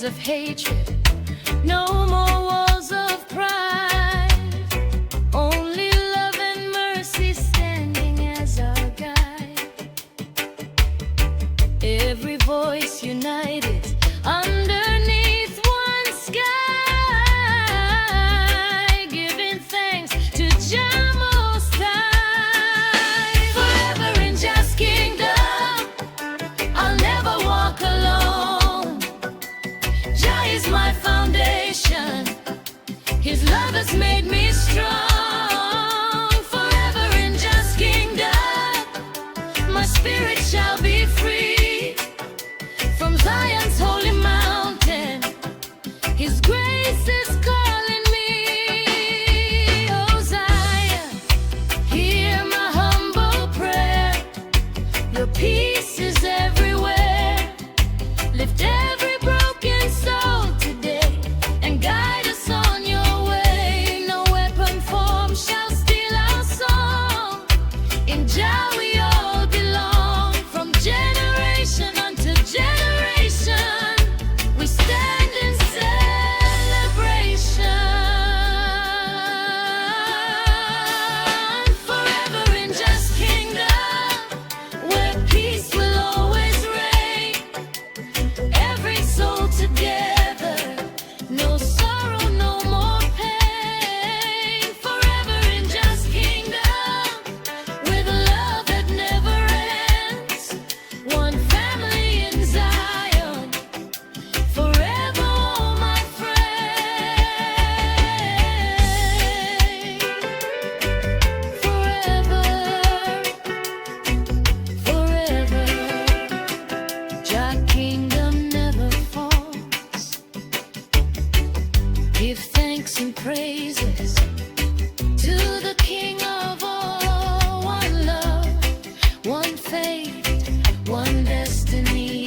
of hatred, no more walls of pride. Only love and mercy standing as our guide. Every voice united underneath one sky, giving thanks to Jah Most High. Forever in Jah's kingdom, I'll never walk alone. Jah is my foundation, His love has made me strong. Forever in Jah's kingdom, my spirit shall be free. From Zion's holy mountain, His grace is calling me. Oh Zion, hear my humble prayer. Your peace is everywhere. Lift every broken soul today and guide us on your way. No weapon formed shall steal our song. In Jah we all belong. From generation unto generation, we stand in celebration. Forever in Jah's kingdom, where peace will always reign. Every soul together, no sorrow, no more pain. Forever in Jah's kingdom, with love that never ends. One family in Zion, forever, all my friends. Forever, forever, Jah kingdom never falls. Give thanks and praises to the King of all. One love, one faith, one destiny.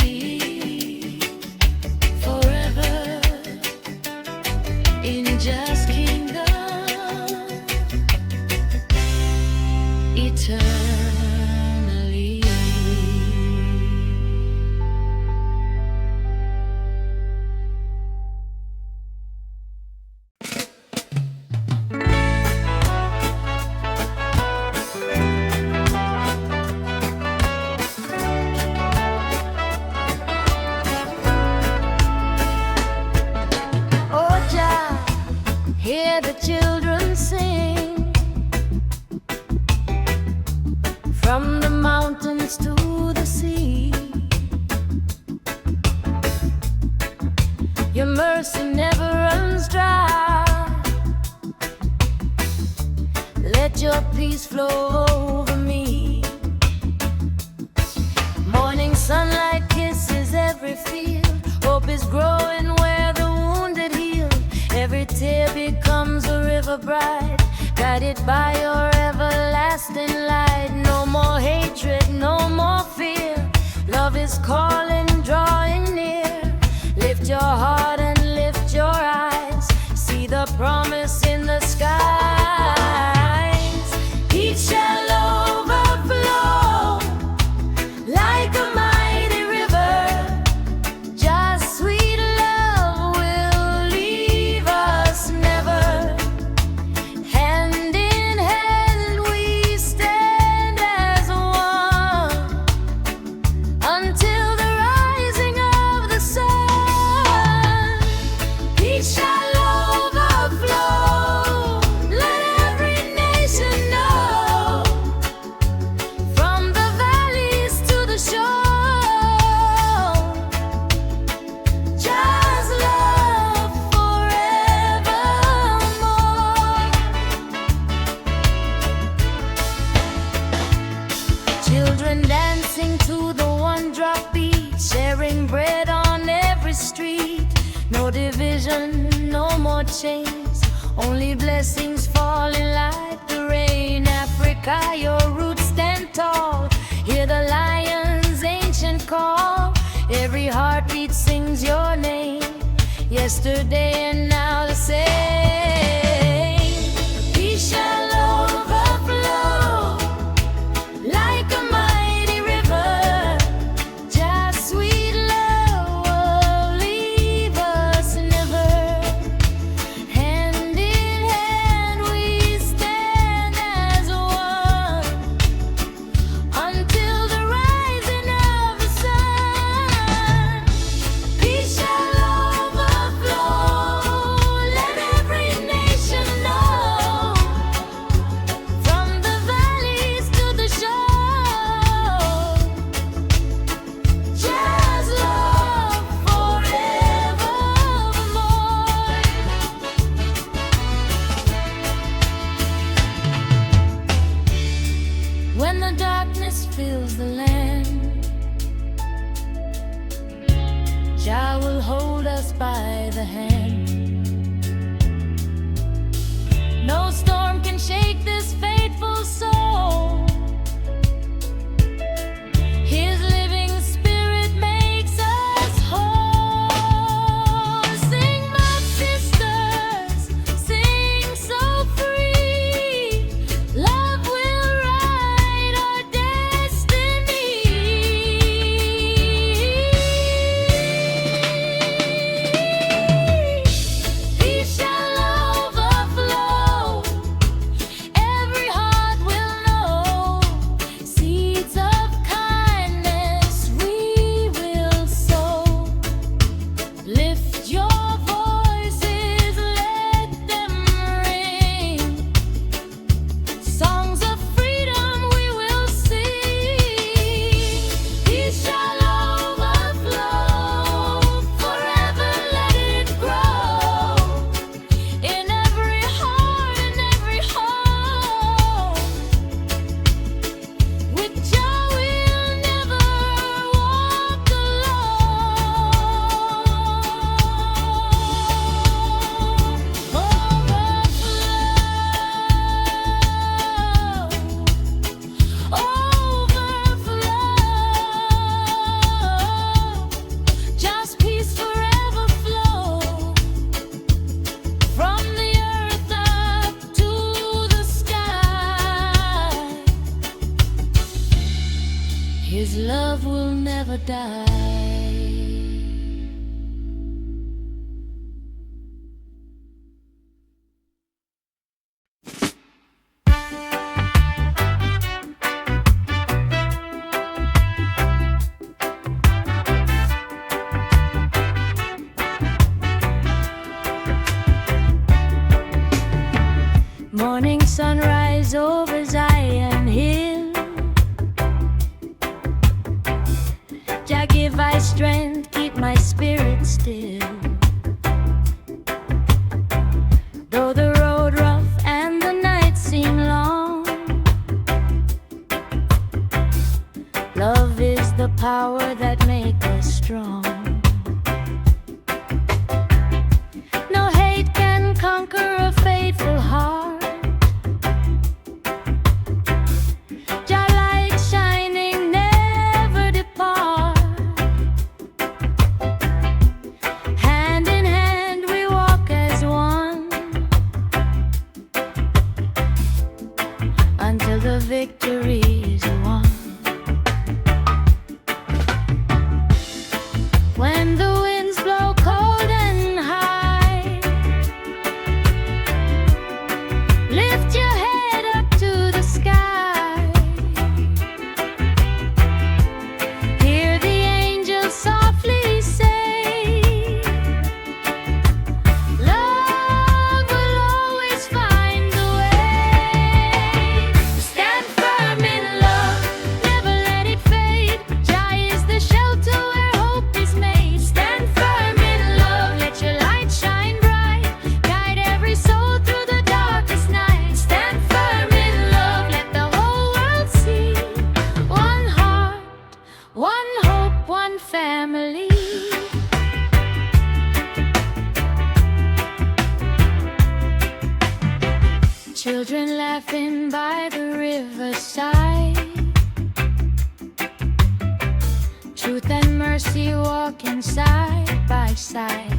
Forever in Jah's kingdom, eternally. Oh Jah, hear the children sing. From the mountains to the sea, your mercy never runs dry. Let your peace flow over me. Morning sunlight kisses every field. Hope is growing where the wounded heal. Every tear becomes a river bright, guided by your everlasting light. No more hatred, no more fear. Love is calling, drawing near. Lift your heart and lift your eyes. See the promise in the skies. Peace shall overflow like a mighty river. Just sweet love will leave us never. Hand in hand we stand as one until the rising of the sun. Peace shall overflow. Let every nation know. From the valleys to the shore, just love forevermore. Children dancing to the one-drop beat, sharing bread on every street. No division, no more chains, only blessings falling like the rain. Africa, your roots stand tall. Hear the lion's ancient call. Every heartbeat sings your name. Yesterday and now the same. Peace shall overflow like a mighty river. Just sweet love will leave us other hand. No storm can shake this faithful soul. His living spirit makes us whole. Sing, my sisters, sing so free. Love will write our destiny. Peace shall overflow. Every heart will know. Seeds of kindness we will sow. Lift your voices, let them ring. Songs of freedom we will sing. Peace shall overflow. Forever let it grow. In every heart and every home. With joy we'll never walk alone. Just peace forever flow. From the earth up to the sky. His love will never die. Morning sunrise over Zion Hill. Jah give I strength, keep my spirit still. Though the road rough and the night seem long, love is the power that makes us strong. No hate can conquer a faithful heart. Jah light shining, never depart. Hand in hand we walk as one, until the victory is won. When the winds blow cold and high, lift your head up to the sky. Hear the angels softly say, love will always find the way. Stand firm in love, never let it fade. Jah is the shelter where hope is made. Stand firm in love, let your light shine bright. Guide every soul through the darkest night. Stand firm in love, let the whole world see. One heart, one hope, one family. Children laughing by the riverside. Truth and mercy walking side by side.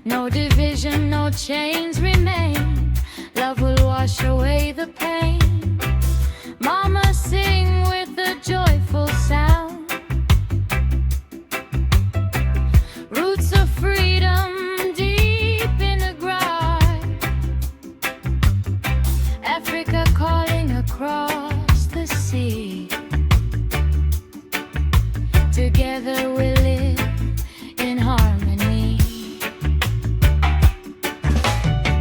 No division, no chains remain. Love will wash away the pain. Mama sing with a joyful sound. Roots of freedom deep in the ground. Africa calling across the sea. Together we live in harmony.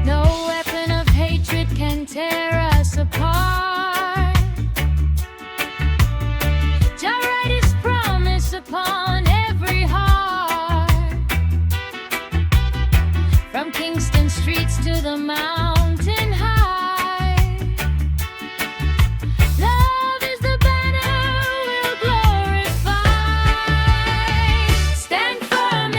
No weapon of hatred can tear us apart. Jah write His promise upon every heart. From Kingston streets to the mountain high. Love is the banner we'll glorify. Stand firm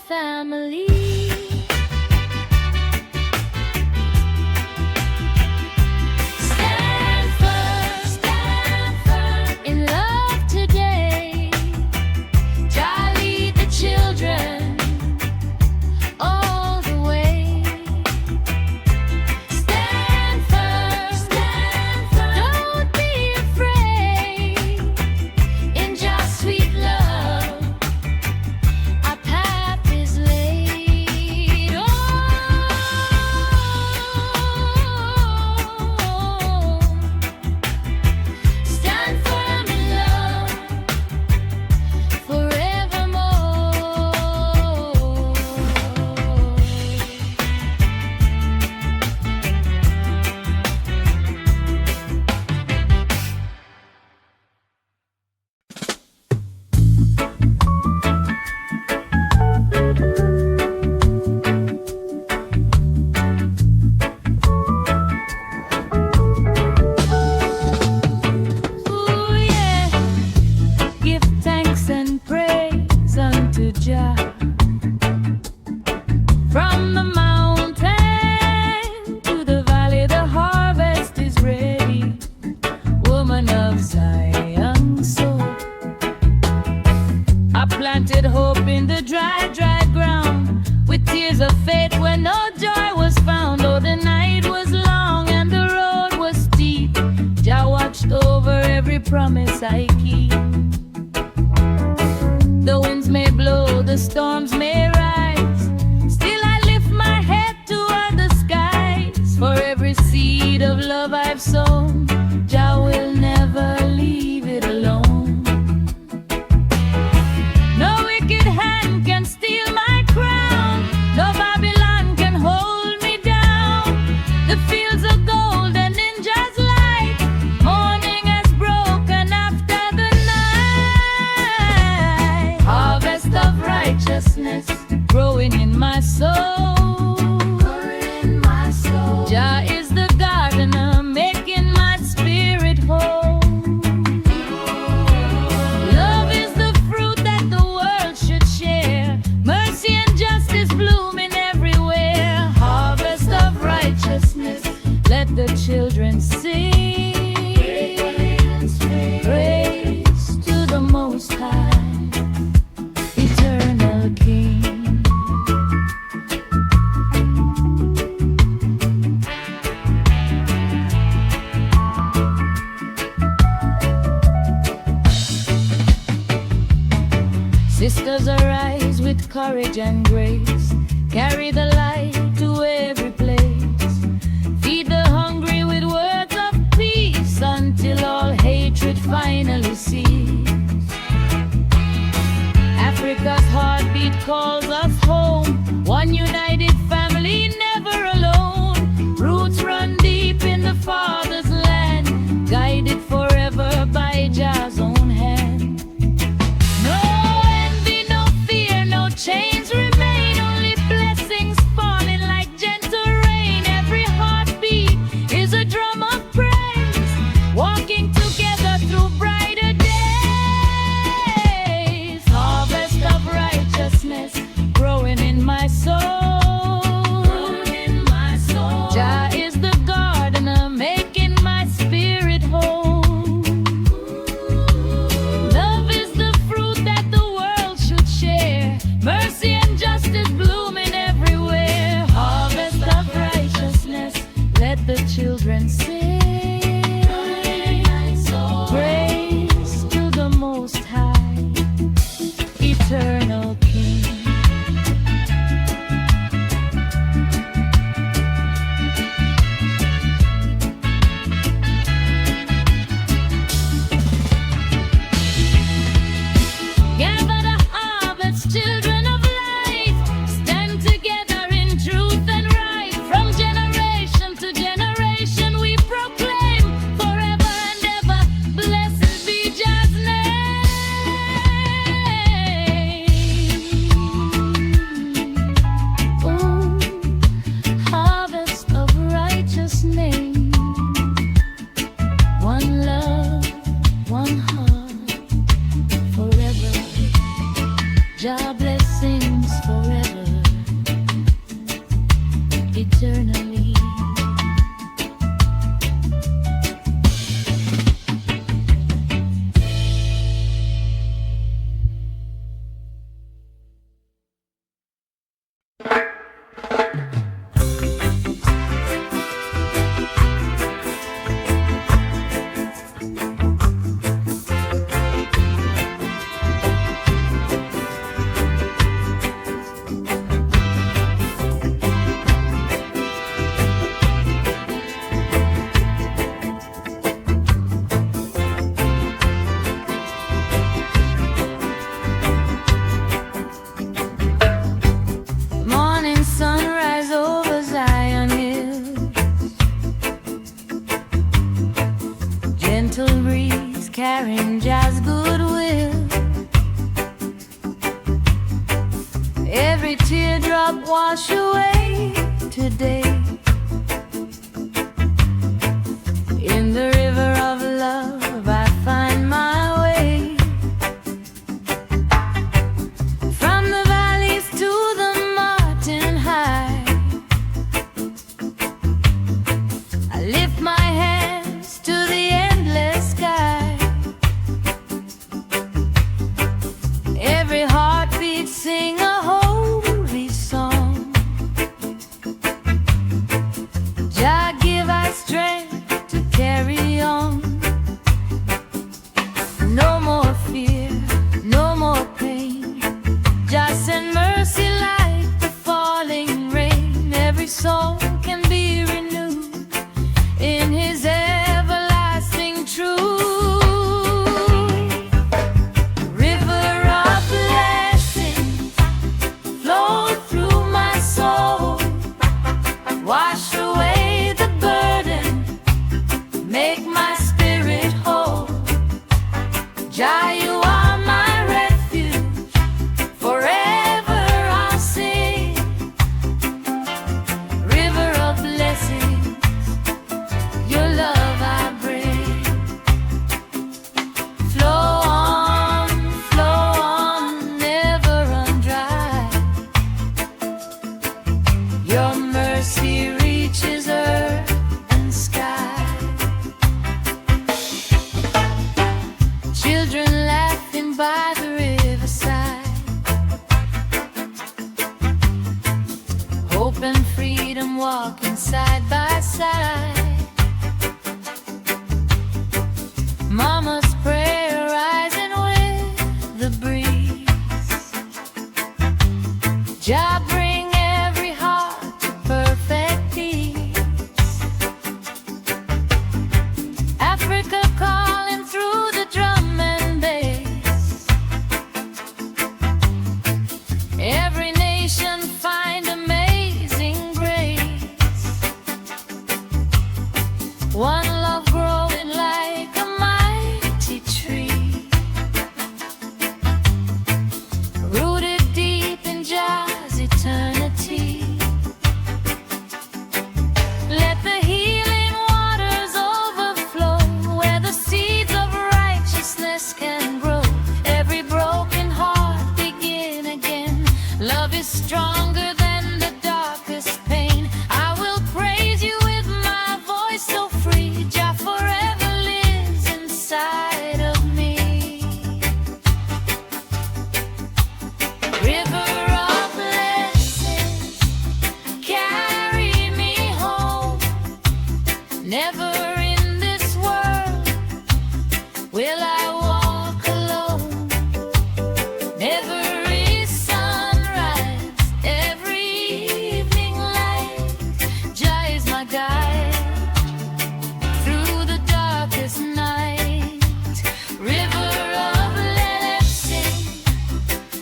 family. Stand firm in love today. Jah lead the children all the way. Stand firm, don't be afraid. In Jah's sweet love, our path is laid. Oh, stand firm in love forevermore. Ooh, yeah. Give thanks and praise unto Jah. From the mountain to the valley, the harvest is ready. Woman of Zion, so I planted hope in the dry ground with tears of faith when no joy was found. Oh, the night was long and the road was steep. Jah watched over every promise I keep. The winds may blow, the storms may rise, still I lift my head toward the skies. For every seed of love I've sown, Jah will never leave it alone. No wicked hand can steal my crown, no Babylon can hold me down. The fields are gold and in Jah's light, morning has broken after the night. Harvest of righteousness growing in my soul. Jah is the gardener making my spirit whole. Love is the fruit that the world should share. Mercy and justice blooming everywhere. Harvest of righteousness, let the children sing. Praise to the Most High, eternal King. Sisters arise with courage and grace, carry the light to every place. Feed the hungry with words of peace until all hatred finally cease. Africa's heartbeat calls us home, one united family, never alone. Roots run deep in the Father's land, guided forever by Jah's own hand. No envy, no fear, no chains remain, only blessings falling like gentle rain. Every heartbeat is a drum of praise, walking together through brighter days. Harvest of righteousness growing every teardrop wash away today. In the river of love I find my way. From the valleys to the mountain high, I lift my hands to the endless sky. Every heartbeat sing a holy song. Jah give us strength to carry on. No more fear, no more pain. Just send mercy like the falling rain. Every soul can be renewed in His everlasting truth. River of blessings flow through my soul. Wash away the burden, make my spirit whole. Jah, you are my refuge, forever I'll sing. River of blessings, your love I bring. Flow on, never run dry. Your mercy reaches earth and sky. Children laughing by the riverside, hope and freedom walking side by side. Mama's prayer rising with the breeze. Jah bring every heart to perfect peace. Africa calling through the drum and bass. Every nation find amazing grace. One love growing like a mighty tree, rooted deep in Jah's eternity. Let the healing waters overflow where the seeds of righteousness can grow. Every broken heart begin again. Love is stronger than the darkest pain. I will praise you with my voice so free. Jah forever lives inside of me. River of blessings, carry me home. Never in this world will I walk alone. Every sunrise, every evening light, Jah is my guide through the darkest night. River of blessing,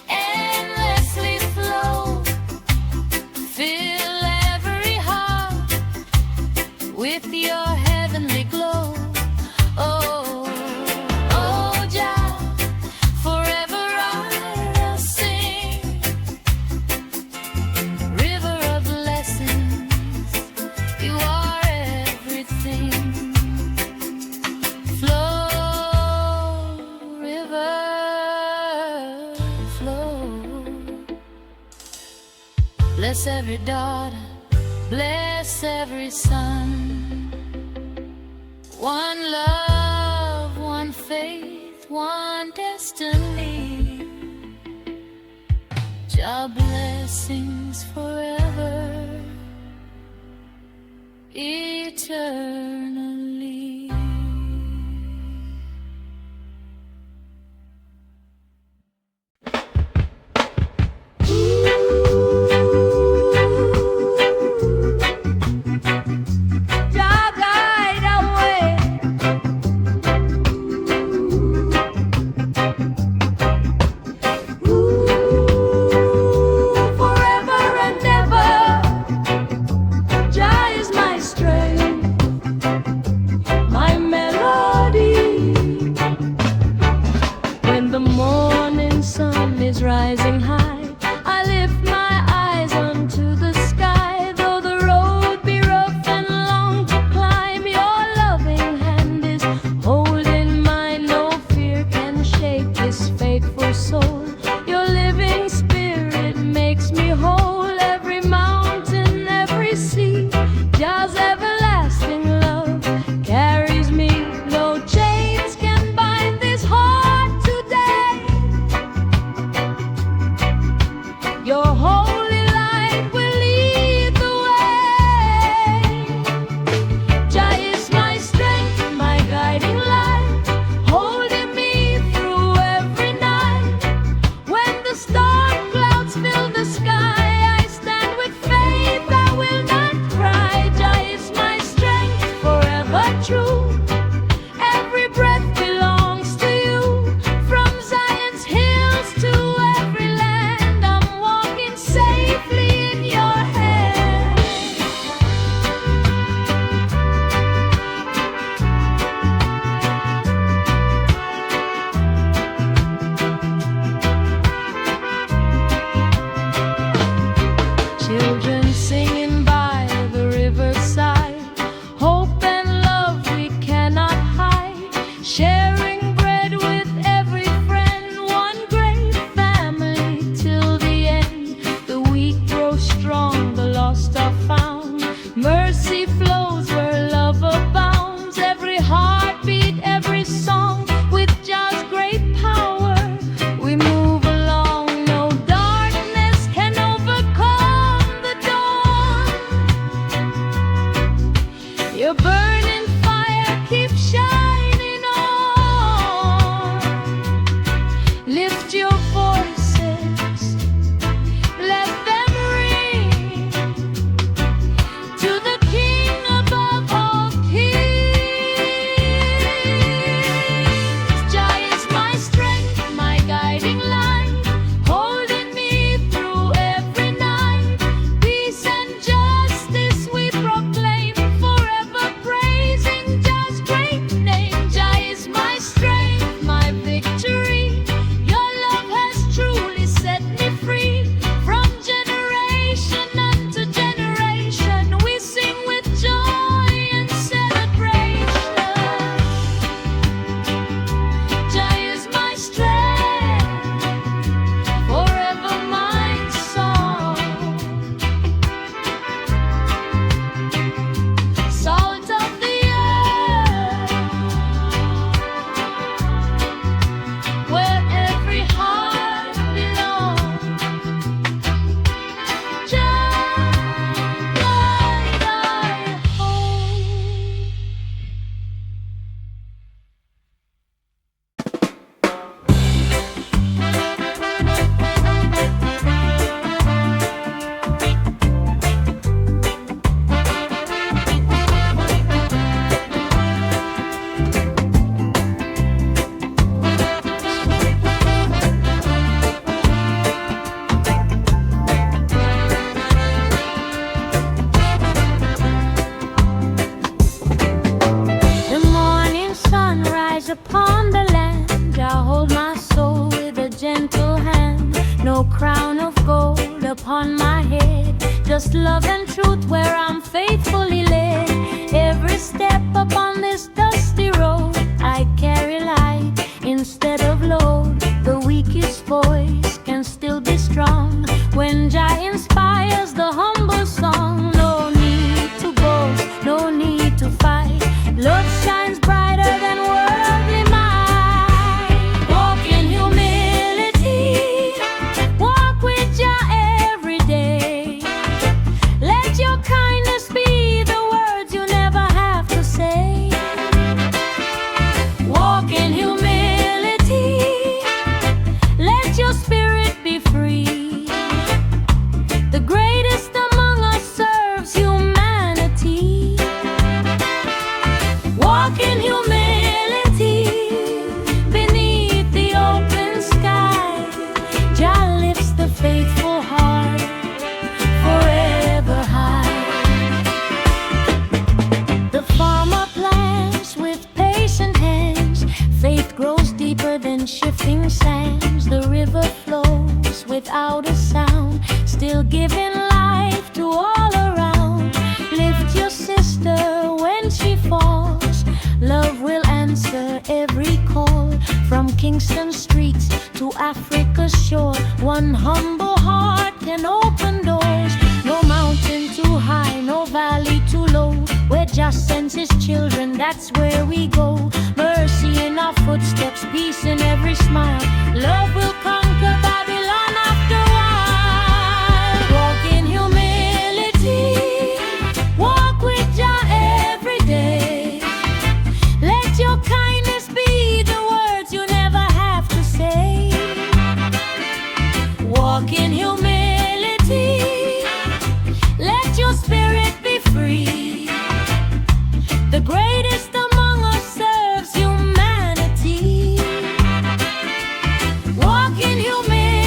endlessly flow. Fill every heart with your heavenly glow. Oh, oh Jah, forever I'll sing. River of blessings, you are everything. Flow, river, flow. Bless every daughter, bless every son. One love, one faith, one destiny. Jah blessings forever, eternally. Jah guide our way. Forever and ever, Jah is my strength. Children singing by the riverside, hope and love we cannot hide, sharing bread with every friend, one great family till the end. The weak grow strong, the lost are found, mercy flows where love abounds, every heartbeat, every song with just great power. We move along, no darkness can overcome the dawn. Your burning fire keeps shining on. Lift your voices, let them ring to the King above all kings. Jah is my strength, my guiding light, holding me through every night. Peace and justice we proclaim, forever praising Jah's great name. Jah is my strength, my victory. Your love has truly set me free. From generation unto generation, we sing with joy and celebration. Jah is my strength, forever my song. Salt of the earth, where every heart belongs. Jah, guide our home. The morning sunrise upon the land, I hold my soul with a gentle hand. No crown of gold upon my head, just love and truth where I'm faithfully led. Every step upon this dusty road, I carry light instead of load. The weakest voice can still be strong when Jah inspires the humble song. No need to boast, no need to fight. Love shines brighter than worldly might. Walk in humility, walk with Jah every day. Let your kindness be the words you never have to say. Walk in humility, let your spirit be free. The greatest among us serves humanity. Walk in humility beneath the open sky. Jah lifts the faithful heart forever high. The farmer plants with patient hands. Faith grows deeper than shifting sands. The river flows without a sound, still giving life to all around. Lift your sister when she falls. Love will answer every call. From Kingston streets to Africa's shore, one humble heart can open doors. No mountain too high, no valley too low. Where Jah sends his children, that's where we go. Mercy in our footsteps, peace in every smile. Love will conquer Babylon after a while. Walk in humility, walk with Jah every day. Let your kindness be the words you never have to say. Walk in humility, let your spirit be free. The greatest among us serves humanity. Walk in humility.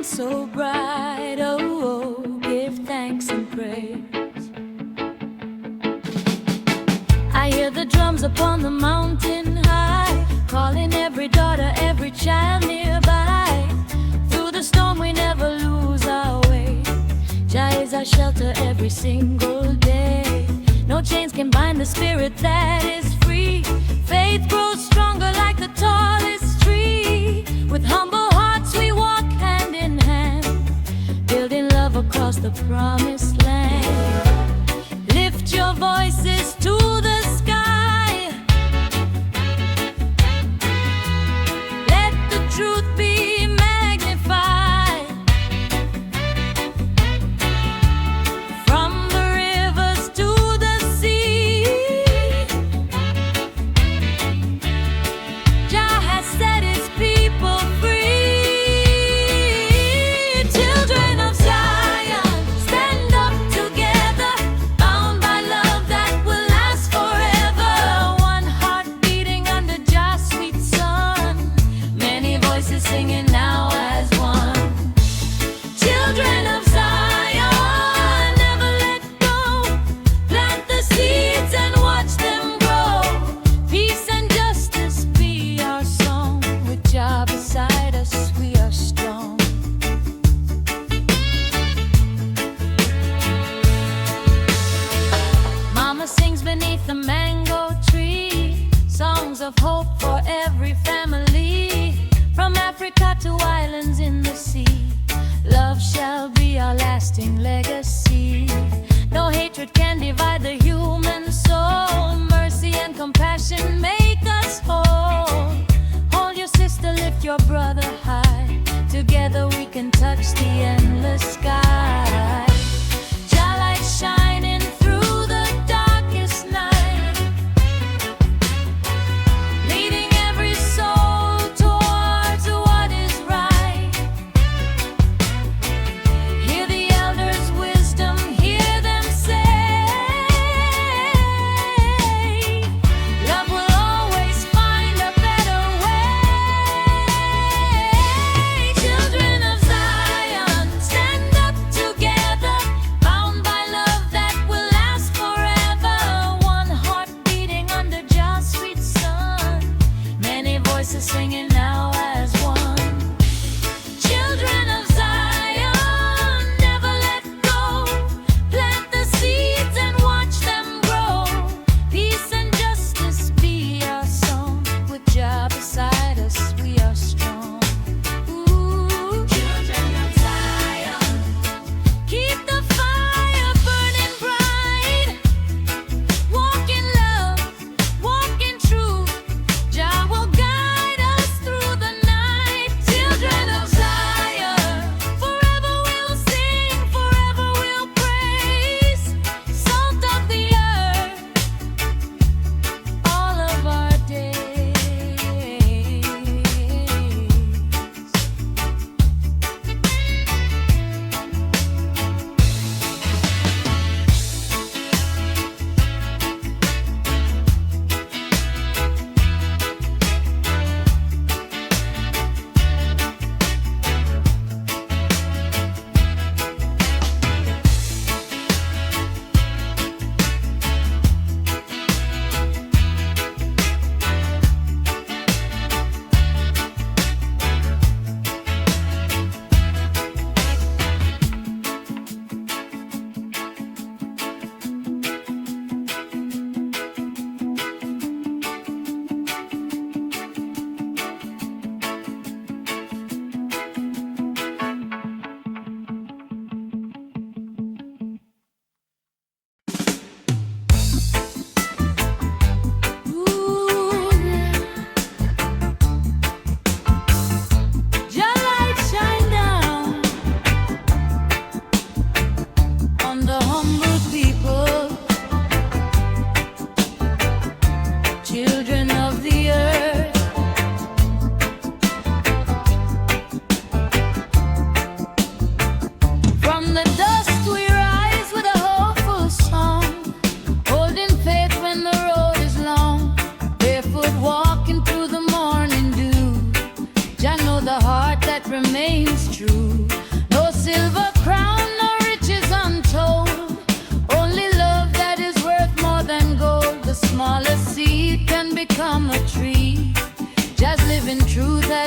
so bright. Oh, oh, give thanks and praise. I hear the drums upon the mountain high, calling every daughter, every child nearby. Through the storm we never lose our way. Jah is our shelter every single day. No chains can bind the spirit that is free. Faith grows stronger like the tallest tree. With humble hearts we walk hand in hand, building love across the promised land. Lift your voices to the sky. Let the truth be magnified. From the rivers to the sea, Jah has set his people free. Children of Zion, stand up together, bound by love that will last forever. One heart beating under Jah's sweet sun, many voices singing now as one. Children of Zion, never let go. Plant the seeds and watch them grow. Peace and justice be our song. With Jah beside us, we are strong. Mama sings beneath the mango tree, songs of hope for every family. From Africa to islands in the sea, love shall be our lasting legacy. No hatred can divide the human soul. Mercy and compassion make us whole. Hold your sister, lift your brother high. Together we can touch the endless sky. Jah light shining through the darkest night, leading every soul towards what is right. Hear the elders' wisdom, hear them say,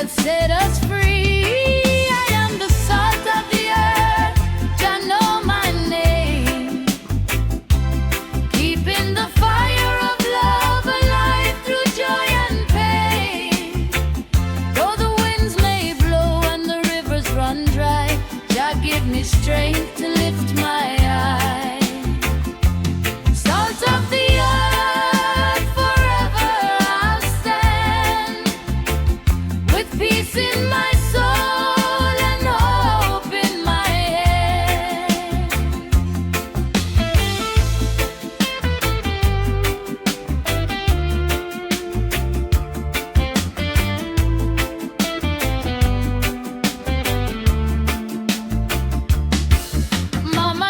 that set us free. I am the salt of the earth, Jah know my name. Keeping the fire of love alive through joy and pain. Though the winds may blow and the rivers run dry, Jah give me strength to lift my eye. Salt of the earth, forever I'll stand, with peace in my soul and hope in my hand. Mama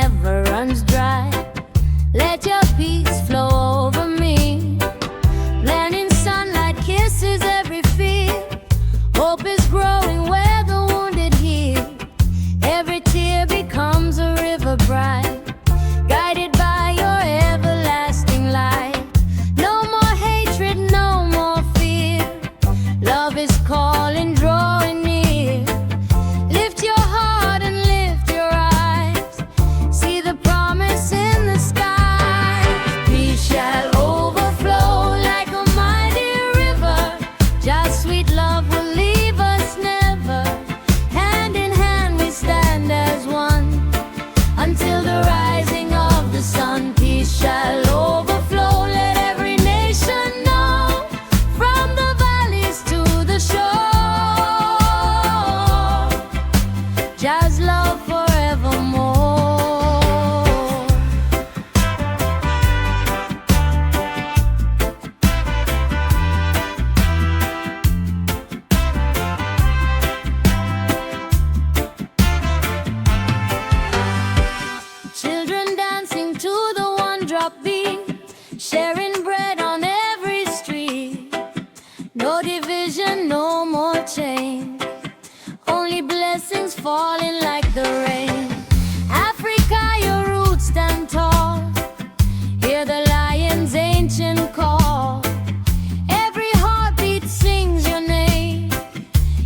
never runs dry. Let your peace flow over me. Blending sunlight kisses every fear. Hope is growing where the wounded heal. Every tear becomes a river bright, guided by your everlasting light. No more hatred, no more fear. Love is calling, drawing near. Lift your heart and lift your eyes. See the promise in the sky. Peace shall overflow like a mighty river. Just sweet love will leave us never. Hand in hand we stand as one until the rising of the sun. Peace shall overflow. Let every nation know, from the valleys to the shore. Just love forevermore. Children dancing to the one-drop beat, sharing bread on every street. No division, no more change, only blessings falling like the rain. Africa, your roots stand tall. Hear the lion's ancient call. Every heartbeat sings your name.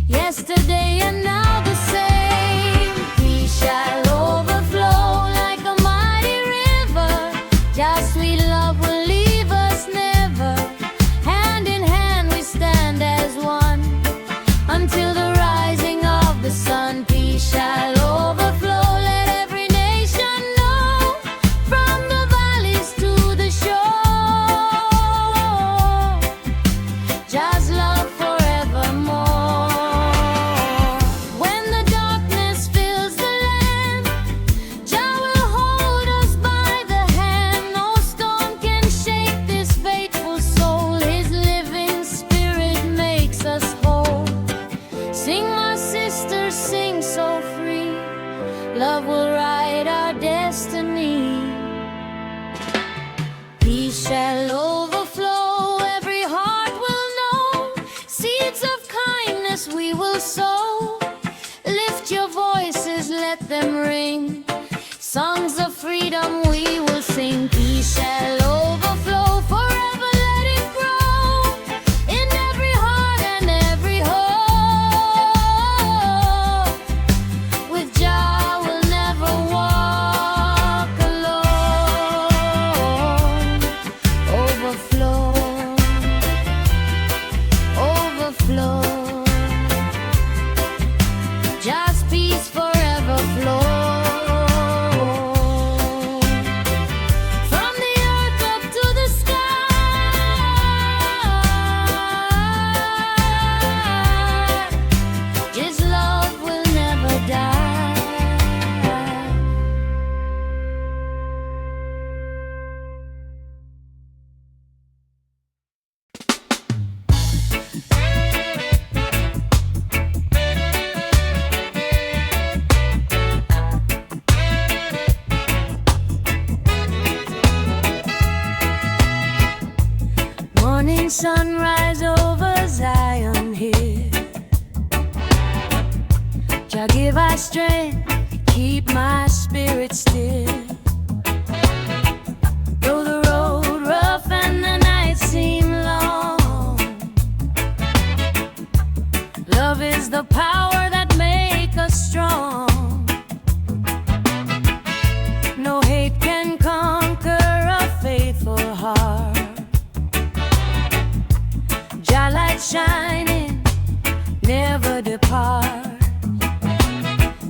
Yesterday and now the same. Peace shall overflow like a mighty river. Just sweet love will leave us never. Hand in hand we stand as one until the rising of the sun. Peace shall overflow. Let every nation know, from the valleys to the shore. Just love forevermore. When the darkness fills the land, Jah will hold us by the hand. No storm can shake this faithful soul. His living spirit makes us whole. Sing, my sisters, sing so free. Love will write our destiny. Peace shall overflow. Every heart will know. Seeds of kindness we will sow. Lift your voices, let them ring. Songs of freedom we will sing. Peace shall overflow. Forever let it grow in every heart and every home. With Jah we'll never walk alone. Overflow, overflow. Just peace forever flow. From the earth up to the sky, His love will never die. Morning sunrise over Zion here. Jah give us strength, keep my spirit still. Though the road rough and the nights seem long, love is the power that make us strong. No hate can conquer a faithful heart. Jah light shining, never depart.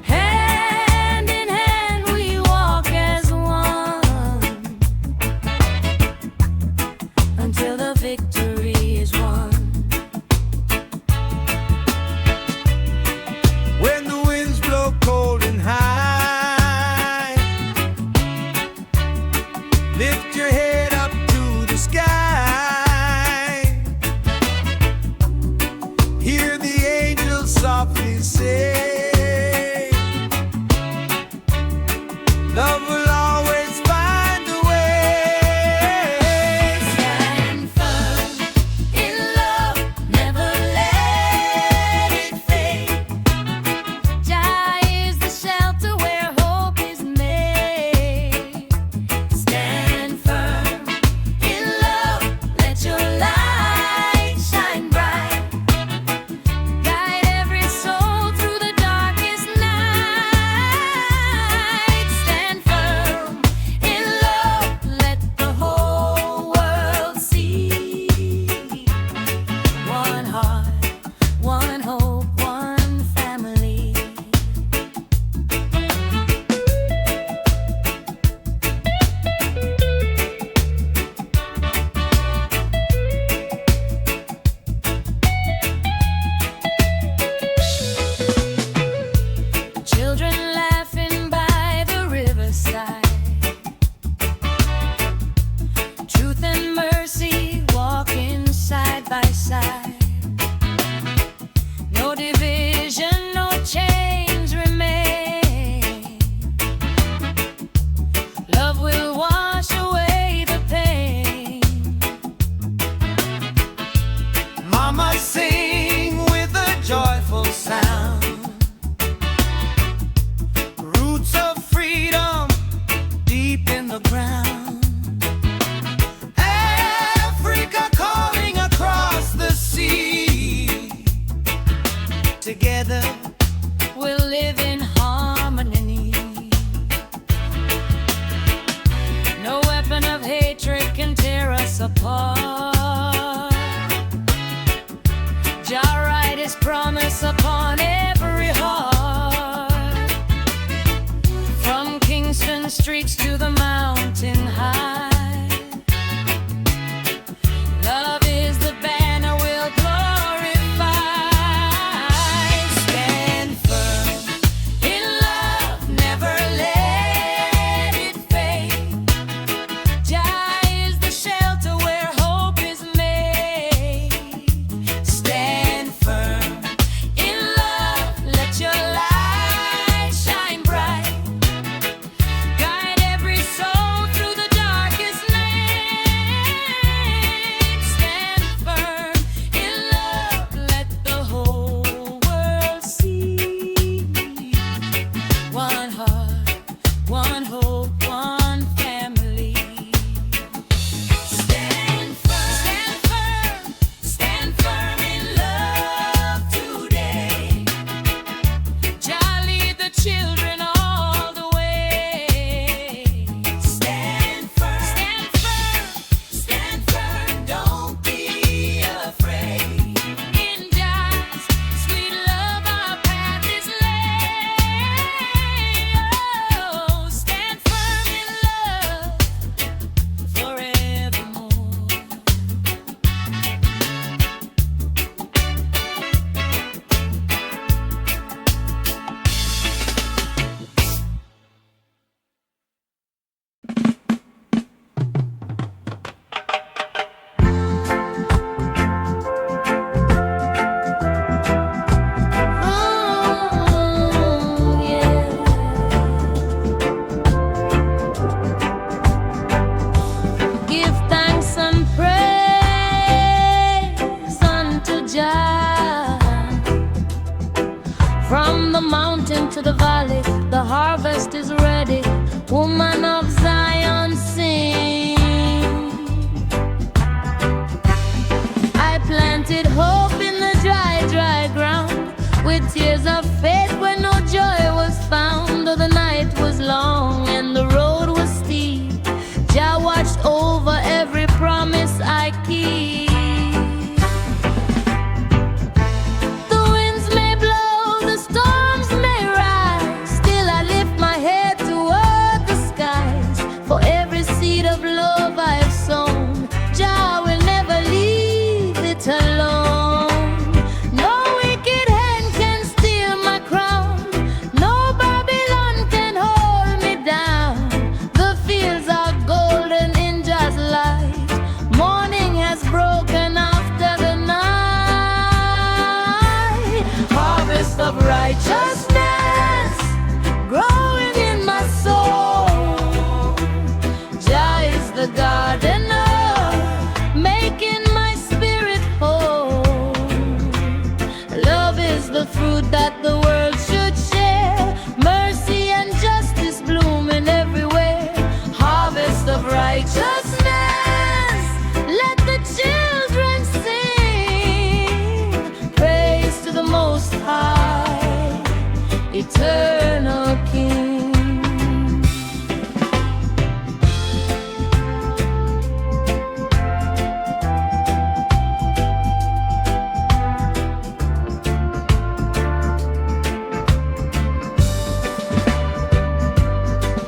Hand in hand we walk as one until the victory is won. When the winds blow cold and high, lift your head up to the sky. Hear the angels softly us apart. Jah write His promise upon every heart, from Kingston streets to the mountain high. Love is the banner we'll glorify. Stand firm in love, never let it fade. Jah is the shelter where hope is made. Stand firm in love, let your light shine bright. Guide every soul through the darkest night. Stand firm in love, let the whole world see. One heart, one hope, one family. Stand firm in love today. Jah lead the children all the way. Stand firm, don't be afraid. In Jah's sweet love our path is laid. Oh, stand firm in love forevermore. Oh, yeah. Give thanks and praise unto Jah. From the mountain to the valley, the harvest is ready. Woman of Zion, sing. I planted hope in the dry, dry ground, with tears of faith when no joy was found. Though the night was long and the road was steep, Jah watched over every promise I keep. The winds may blow, the storms may rise, still I lift my head toward the skies. For every seed of love I've sown, Jah will never leave it alone. No wicked hand can steal my crown, no Babylon can hold me down. The fields are golden in Jah's light, morning has broken after the night. Harvest of righteousness growing in my soul. Jah is the gardener, making my spirit whole. Love is the fruit that the world should share, mercy and justice blooming everywhere. Harvest of righteousness, let the children sing. Praise to the Most High, eternal King.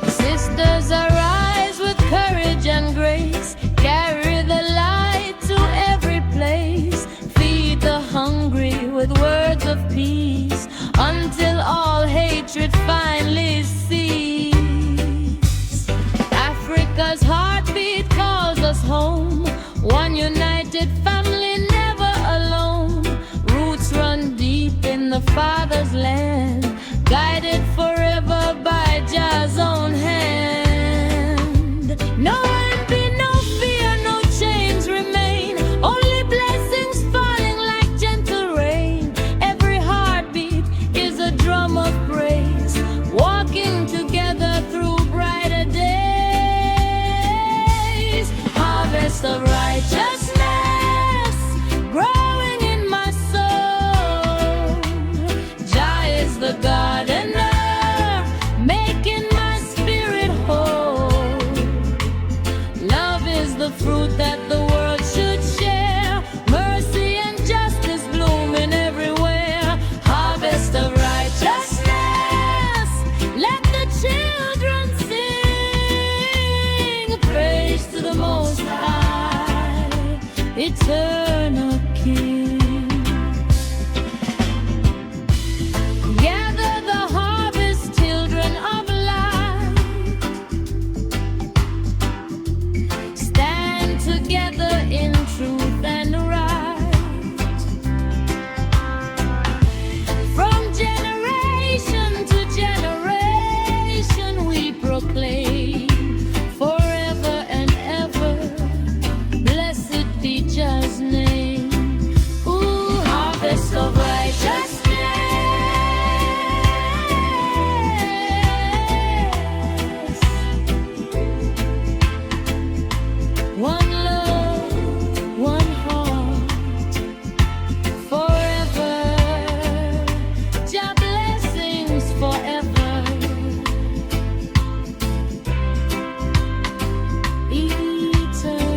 Sisters, arise with courage and grace. Carry the light to every place. Feed the hungry with words of peace, until all hatred finally cease. Africa's heartbeat calls us home, one united family, never alone. Roots run deep in the Father's land, guided forever by Jah's own hand. No envy, no fear, no chains remain, only blessings falling like gentle rain. Every heartbeat is a drum of praise, walking together through brighter days. Harvest of righteousness growing in my soul. Jah is the gardener, making my spirit eternal King. Gather the harvest, children of light. Stand together in truth and right. From generation to generation we proclaim, forever and ever, blessed be Jah's name. Ooh, harvest of righteousness. One love, one heart, forever. Jah blessings forever. Eternally.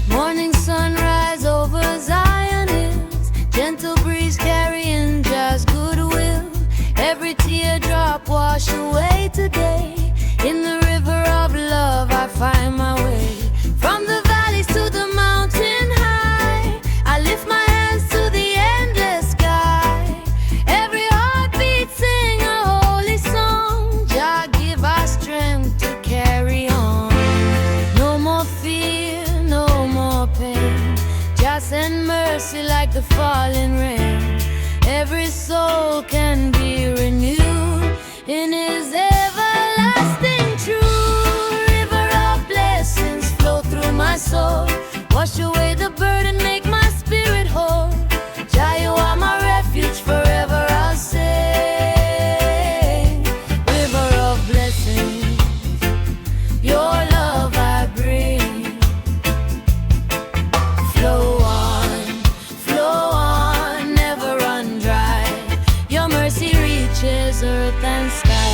Morning sunrise over Zion hills, gentle breeze carrying Jah's goodwill. Every teardrop wash away today. In the river of love I find my way. From the valleys to the mountain high, I lift my hands to the endless sky. Every heartbeat sing a holy song. Jah give us strength to carry on. No more fear, no more pain. Just send mercy like the falling rain. Every soul can be renewed in His everlasting truth. River of blessings flow through my soul. Wash away the burden, make my spirit whole. Jah, you are my refuge, forever I'll sing. River of blessings, your love I bring. Flow on, never run dry. Your mercy reaches earth and sky.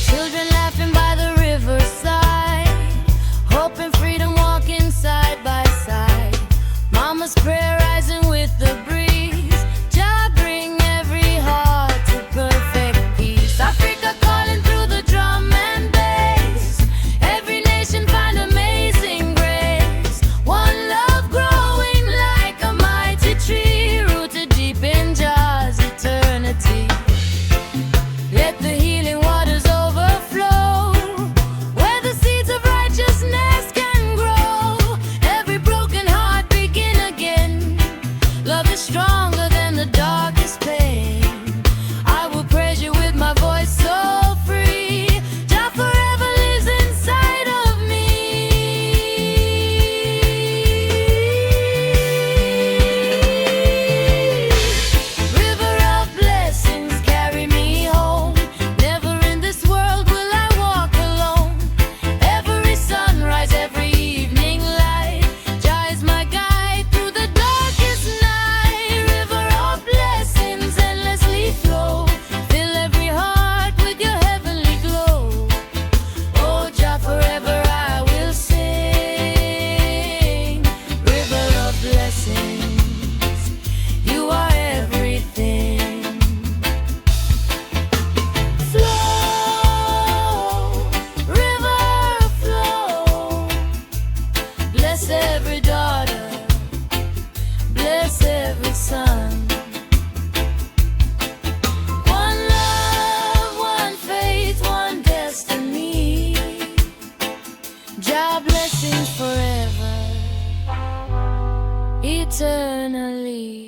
Children laughing by the riverside, hope and freedom walking side by side. Mama's prayer rising with the breeze. Jah bring every heart to perfect peace. Africa calling through the drum and bass. Every nation find amazing grace. One love growing like a mighty tree, rooted deep in Jah's eternity. Let the healing waters overflow, where the seeds of righteousness can grow. Every broken heart begin again. Love is stronger than the darkest pain. I will praise you with my voice so free. Jah forever lives inside of me. River of blessings carry me home. Never in this world will I walk alone. Every sunrise, every evening light. Jah is my guide through the darkest night. River of blessings endlessly flow. Fill every heart with your heavenly glow. Oh Jah, forever I will sing. River of blessings, you are everything. Flow, river flow. Bless every daughter, bless every son. One love, one faith, one destiny. Jah blessings forever. eternally.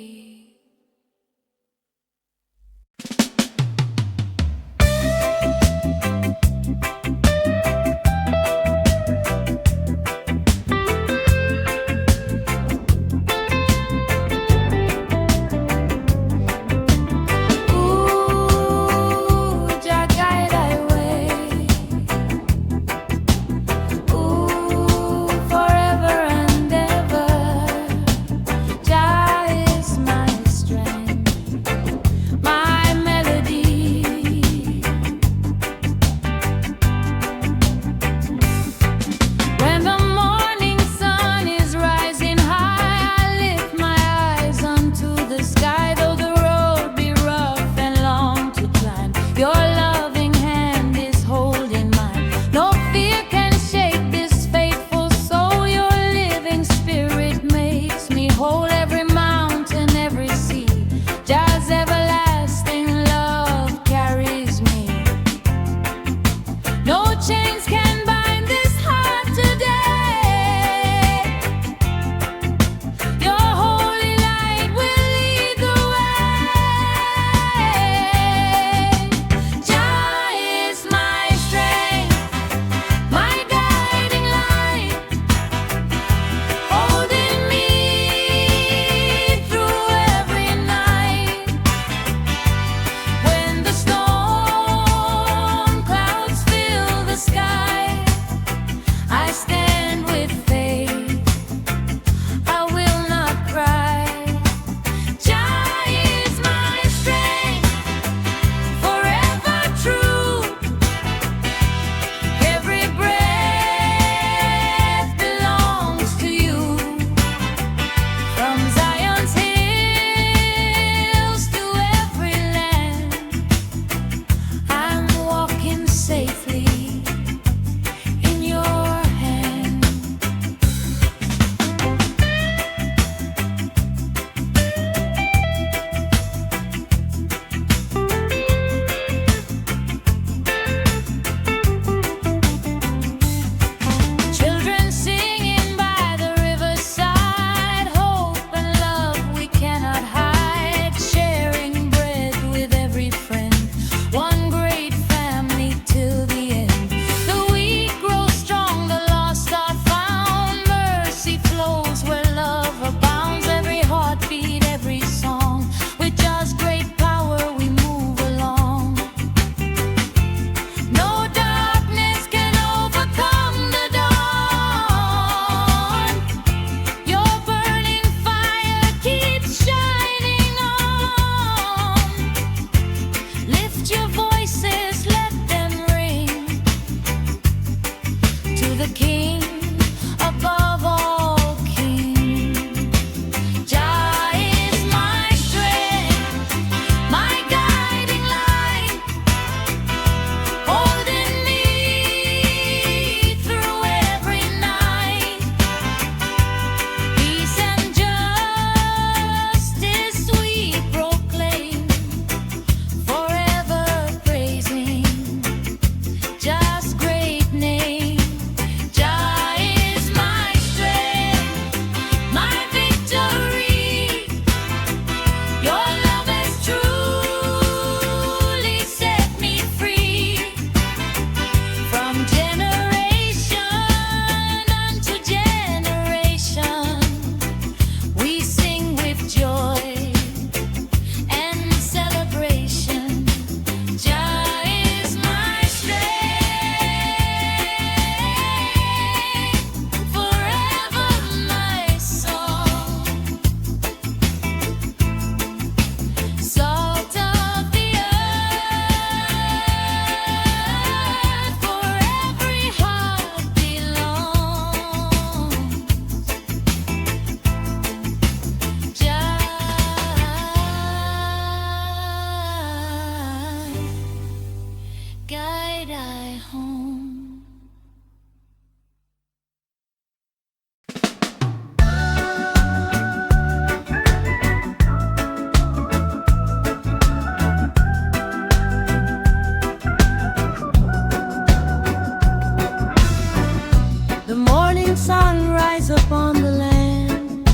Sunrise upon the land,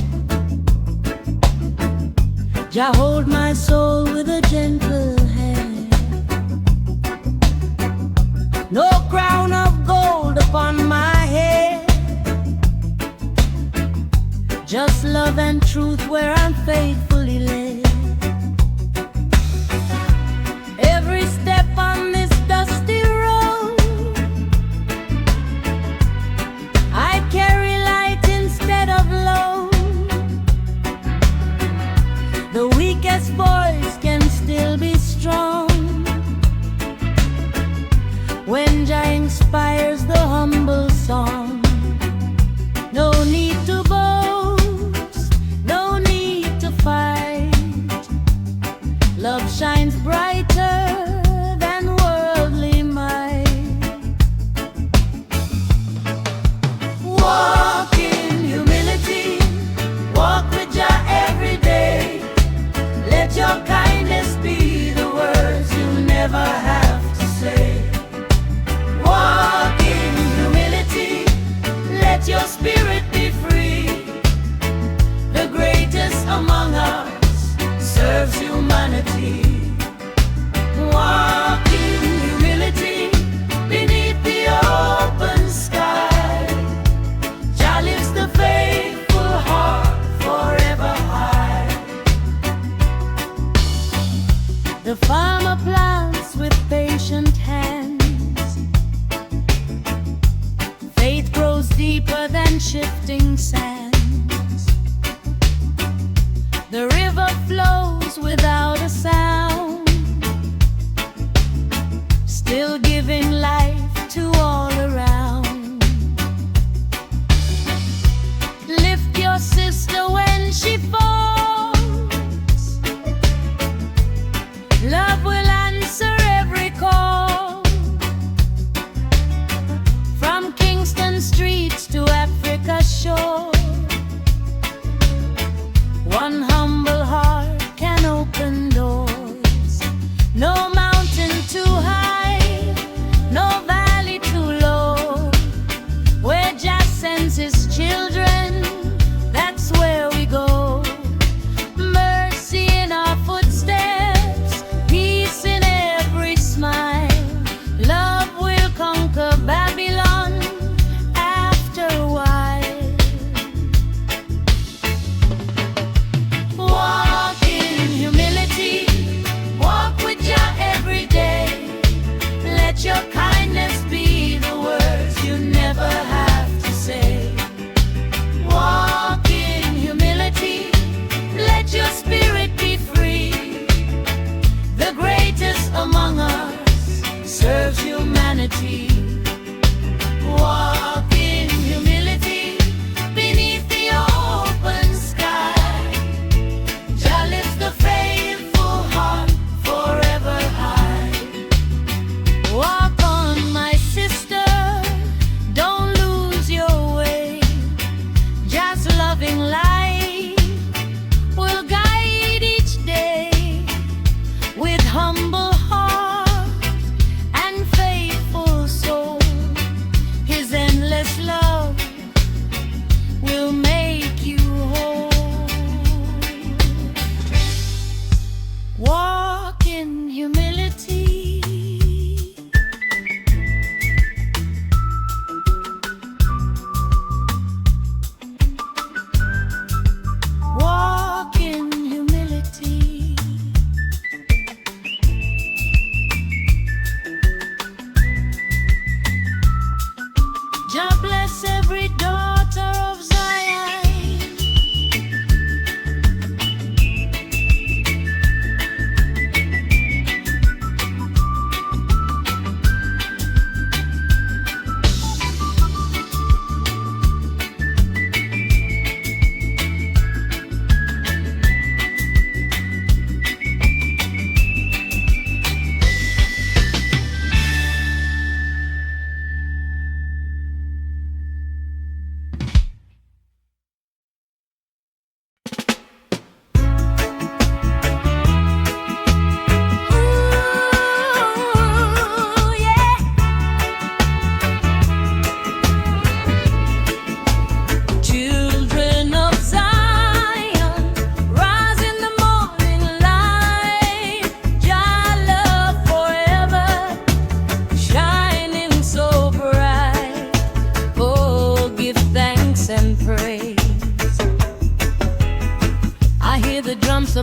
Jah hold my soul with a gentle hand. No crown of gold upon my head, just love and truth where I'm faithfully led. Every step on this dusty road, I carry light instead of load. The weakest voice can still be strong when Jah inspires the humble song. No need to boast, no need to fight. Love shines brighter than worldly might. Walk in humility, walk with Jah every day. Let your kindness be the words you never have to say. Walk in humility, let your spirit be free. The greatest among us serves humanity. Walk in humility beneath the open sky. Jah lifts the faithful heart forever high. The farmer plants with patient hands. Faith grows deeper than shifting sands. The river flows without a sound, still giving life to all around. Lift your sister when she falls. Love will answer every call. From Kingston streets to Africa's shore, one humble heart can open doors. No mountain too high, no valley too low. Where Jah sends his children, that's where we go. Mercy in our footsteps, peace in every smile. Love will conquer Babylon after a while. Walk in humility, walk with Jah every day. Let your kindness be the words you never have to say.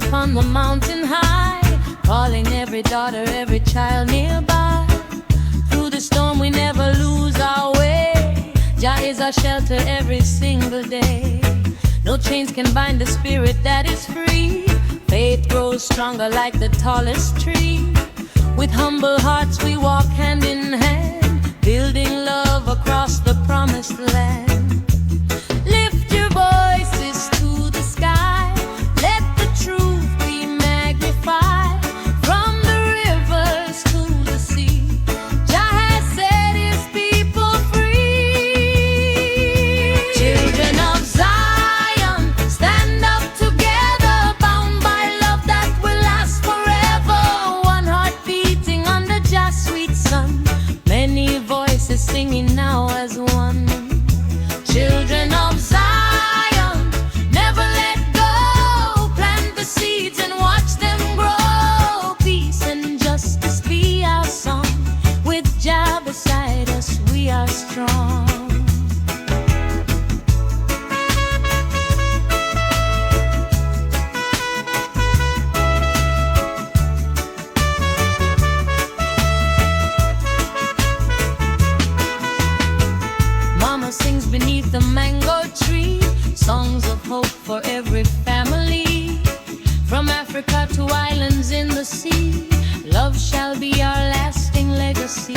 upon the mountain high, calling every daughter, every child nearby. Through the storm we never lose our way. Jah is our shelter every single day. No chains can bind the spirit that is free. Faith grows stronger like the tallest tree. With humble hearts we walk hand in hand, building love across the promised land. Lift your voices to the sky, let the truth be magnified. From the rivers to the sea, Jah has set his people free. Children of Zion, stand up together, bound by love that will last forever. One heart beating under Jah's sweet sun, many voices singing now as one. Children of Zion, never let go. Plant the seeds and watch them grow. Peace and justice be our song. With Jah beside us, we are strong. Mama sings beneath the mango tree, songs of hope for every family. From Africa to islands in the sea, love shall be our lasting legacy.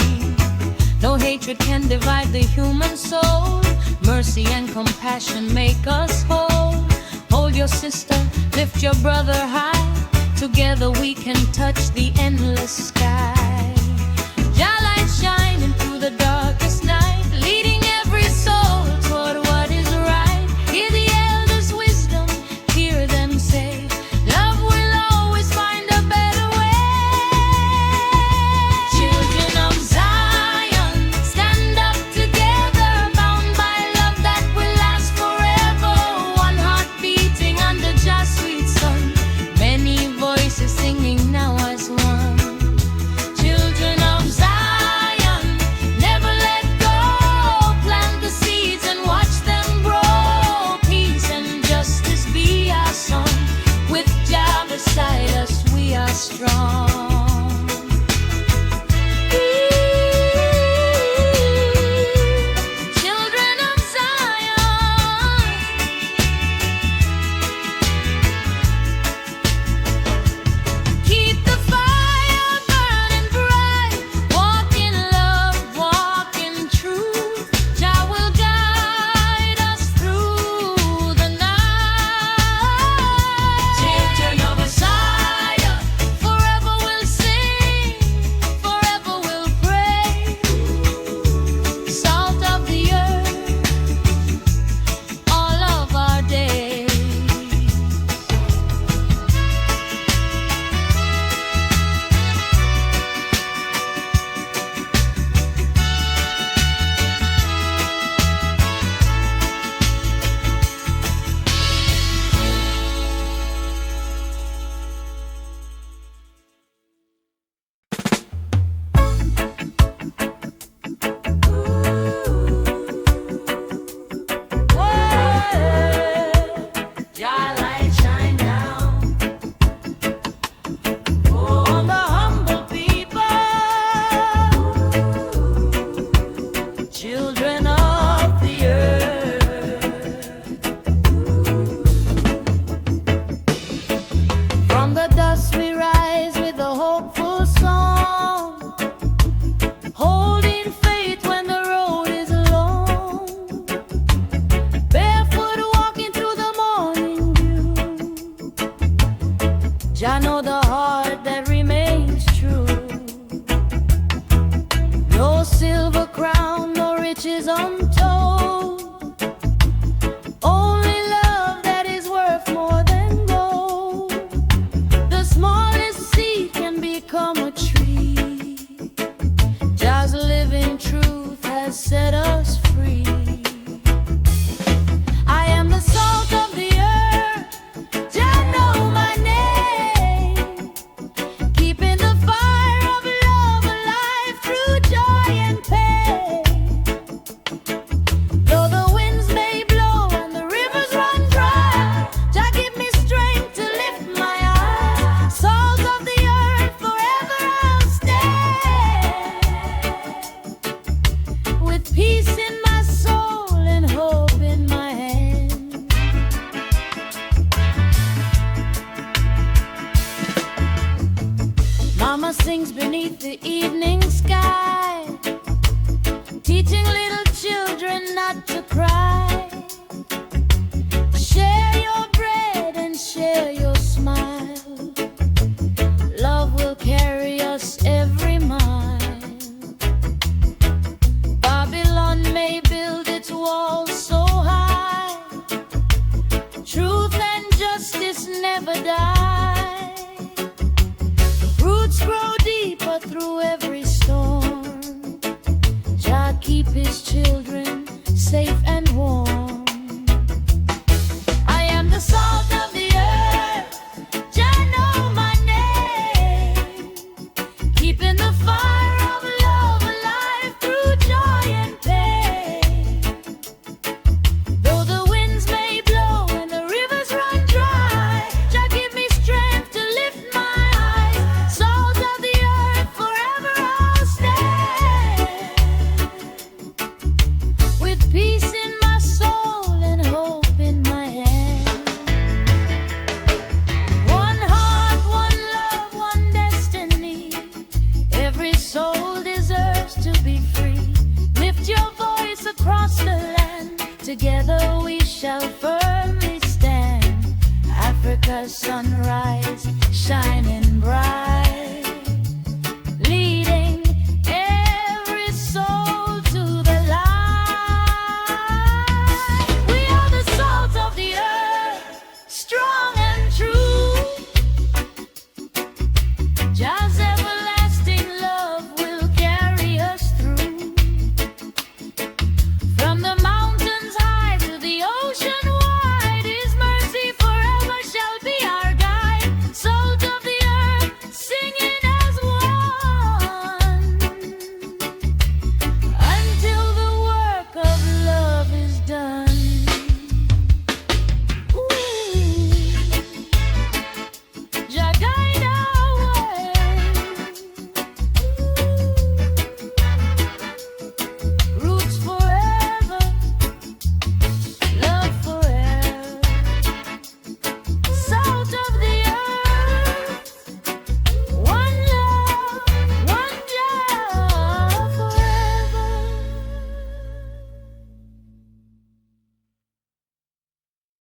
No hatred can divide the human soul. Mercy and compassion make us whole. Hold your sister, lift your brother high. Together we can touch the endless sky. Jah light shining through the darkest night, leading every soul toward what is right. Hear the elders' wisdom, hear them say, love will always find a better way. Children of Zion, stand up together, bound by love that will last forever. One heart beating under Jah's sweet sun, many voices singing now as one. Together we shall firmly stand. Africa's sunrise shining bright.